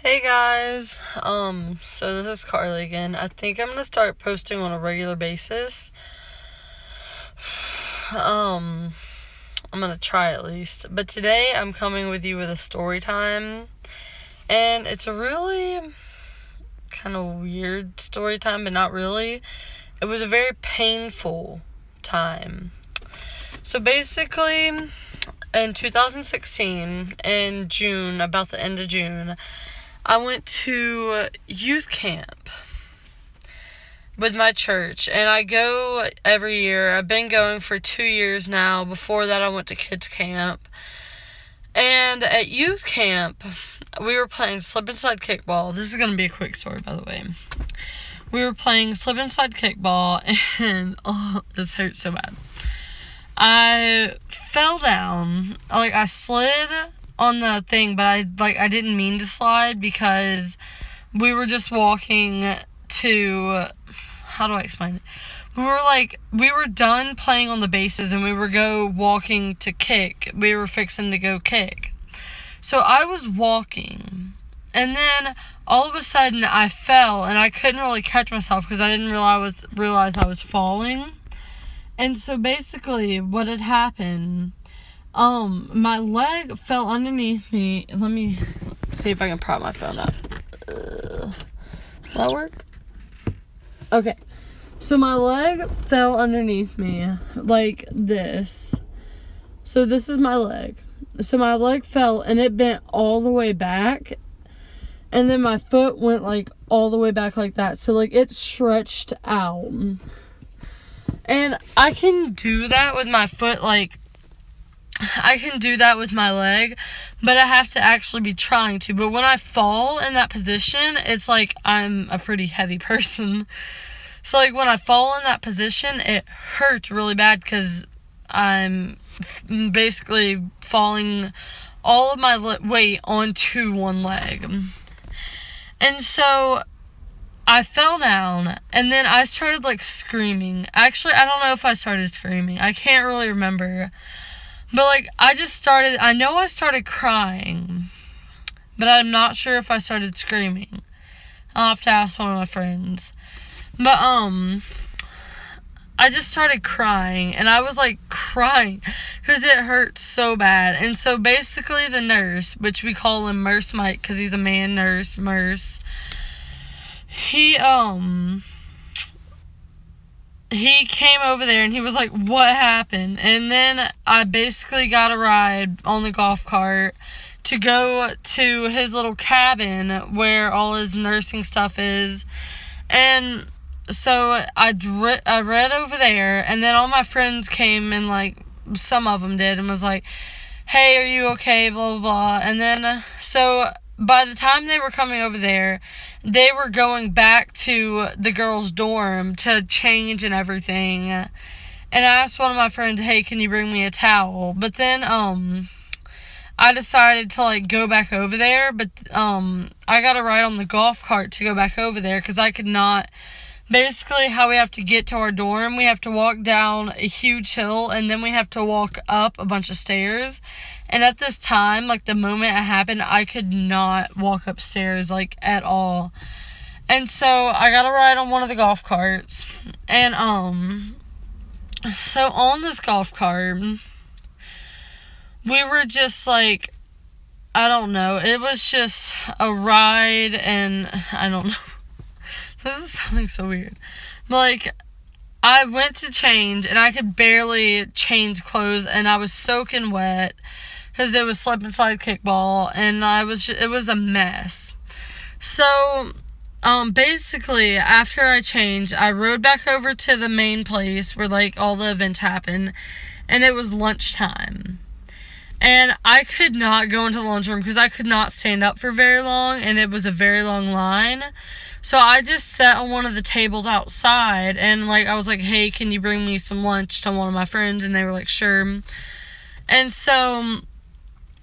Hey guys, so this is Carly again. I think I'm gonna start posting on a regular basis. I'm gonna try at least. But today I'm coming with you with a story time. And it's a really kind of weird story time, but not really. It was a very painful time. So basically, in 2016, in June, about the end of June, I went to youth camp with my church, and I go every year. I've been going for 2 years now. Before that, I went to kids camp. And at youth camp, we were playing slip and slide kickball. This is going to be a quick story, by the way. We were playing slip and slide kickball, and this hurts so bad. I fell down. I slid on the thing, but I didn't mean to slide because we were just walking to, how do I explain it? We were done playing on the bases and we were walking to kick. We were fixing to go kick. So I was walking, and then all of a sudden I fell and I couldn't really catch myself because I didn't realize I was falling. And so basically what had happened, my leg fell underneath me. Let me see if I can prop my phone up. Will that work? Okay. So my leg fell underneath me like this. So this is my leg. So my leg fell and it bent all the way back. And then my foot went all the way back like that. So it stretched out. And I can do that with my foot, I can do that with my leg, but I have to actually be trying to. But when I fall in that position, it's like I'm a pretty heavy person. So, when I fall in that position, it hurts really bad because I'm basically falling all of my weight onto one leg. And so I fell down, and then I started, screaming. Actually, I don't know if I started screaming. I can't really remember. But, I know I started crying, but I'm not sure if I started screaming. I'll have to ask one of my friends. But, I just started crying, and I was, crying because it hurt so bad. And so, basically, the nurse, which we call him Nurse Mike because he's a man nurse, Merce, he came over there and he was like, what happened? And then I basically got a ride on the golf cart to go to his little cabin where all his nursing stuff is. And so I read over there, and then all my friends came and some of them did and was like, hey, are you okay? Blah, blah, blah. And then, so by the time they were coming over there, they were going back to the girls' dorm to change and everything. And I asked one of my friends, hey, can you bring me a towel? But then, I decided to, go back over there. But, I got a ride on the golf cart to go back over there because I could not. Basically, how we have to get to our dorm, we have to walk down a huge hill, and then we have to walk up a bunch of stairs. And at this time, the moment it happened, I could not walk upstairs, at all. And so, I got a ride on one of the golf carts. And, so on this golf cart, we were just, I don't know. It was just a ride, and I don't know. This is sounding so weird. I went to change, and I could barely change clothes, and I was soaking wet because it was slip and slide kickball, and it was a mess. So, basically, after I changed, I rode back over to the main place where, all the events happen, and it was lunchtime. And I could not go into the lunchroom because I could not stand up for very long, and it was a very long line. So I just sat on one of the tables outside, and I was like, hey, can you bring me some lunch to one of my friends? And they were like, sure. And so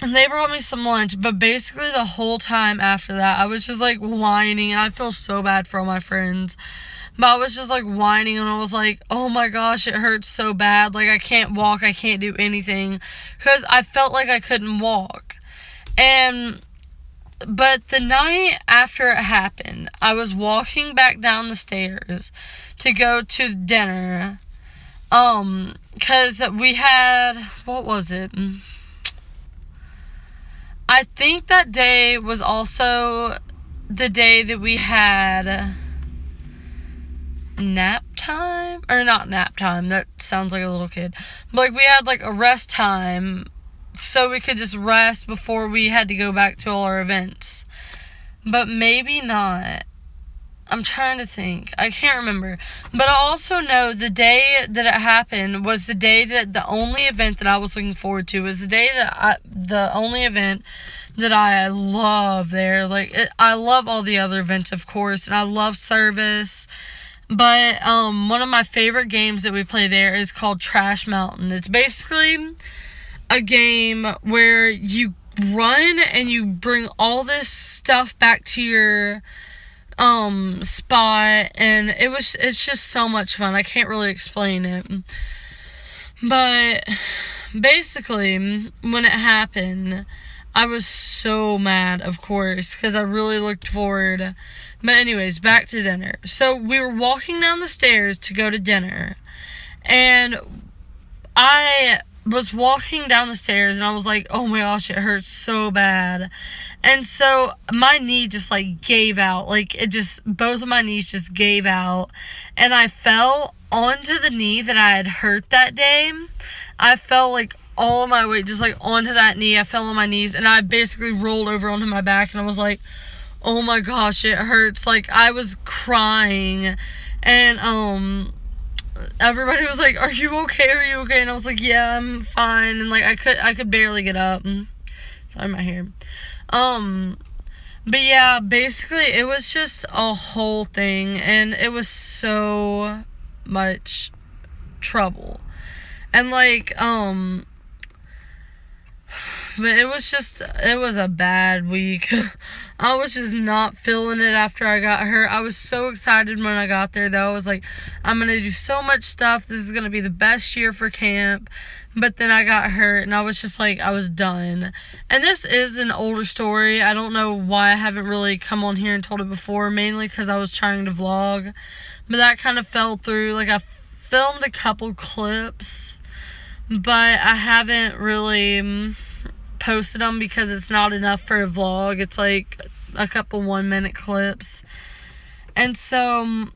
they brought me some lunch, but basically the whole time after that, I was just whining, and I feel so bad for all my friends. But I was just whining, and I was like, oh my gosh, it hurts so bad. I can't walk, I can't do anything, because I felt like I couldn't walk. And But the night after it happened, I was walking back down the stairs to go to dinner. Cause we had, what was it? I think that day was also the day that we had nap time, or not nap time, that sounds like a little kid, but like we had like a rest time so we could just rest before we had to go back to all our events. But maybe not. I'm trying to think. I can't remember. But I also know the day that it happened was the day that the only event that I was looking forward to was the day that the only event that I love there. Like, I love all the other events, of course, and I love service. But one of my favorite games that we play there is called Trash Mountain. It's basically a game where you run and you bring all this stuff back to your spot, and it's just so much fun. I can't really explain it. But basically, when it happened, I was so mad, of course, because I really looked forward. But anyways, back to dinner. So we were walking down the stairs to go to dinner, and I was walking down the stairs, and I was like, oh my gosh, it hurts so bad. And so my knee just like gave out. Like, both of my knees just gave out, and I fell onto the knee that I had hurt that day. I fell like all of my weight just like onto that knee. I fell on my knees, and I basically rolled over onto my back, and I was like, oh my gosh, it hurts. Like, I was crying, and everybody was like, are you okay? Are you okay? And I was like, yeah, I'm fine. And like, I could barely get up. Sorry, my hair. But yeah, basically it was just a whole thing, and it was so much trouble. And like, but it was a bad week. I was just not feeling it after I got hurt. I was so excited when I got there, though. I was like, I'm going to do so much stuff. This is going to be the best year for camp. But then I got hurt, and I was just like, I was done. And this is an older story. I don't know why I haven't really come on here and told it before, mainly because I was trying to vlog. But that kind of fell through. Like, I filmed a couple clips, but I haven't really posted them because it's not enough for a vlog. It's like a couple 1-minute clips. And so,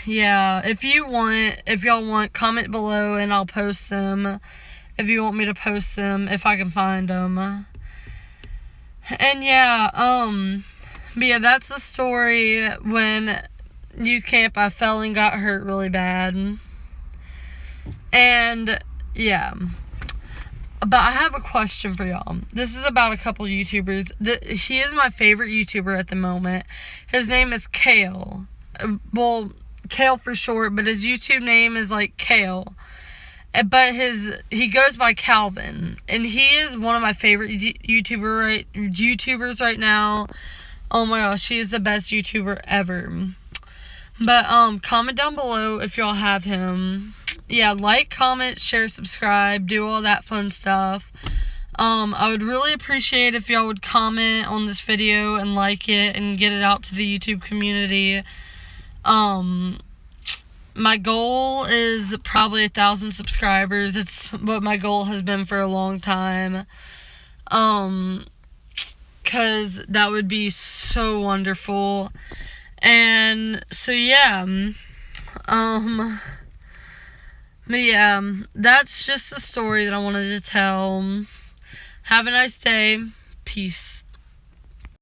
yeah, if y'all want, comment below and I'll post them. If you want me to post them, if I can find them. And yeah, but yeah, that's the story. When youth camp, I fell and got hurt really bad. And yeah. But I have a question for y'all. This is about a couple YouTubers. He is my favorite YouTuber at the moment. His name is Kale. Well, Kale for short, but his YouTube name is like Kale. But he goes by Calvin. And he is one of my favorite YouTubers right now. Oh my gosh, he is the best YouTuber ever. But comment down below if y'all have him. Yeah, like, comment, share, subscribe, do all that fun stuff. I would really appreciate if y'all would comment on this video and like it and get it out to the YouTube community. My goal is probably 1,000 subscribers. It's what my goal has been for a long time. Cause that would be so wonderful. And so yeah, but yeah, that's just a story that I wanted to tell. Have a nice day. Peace.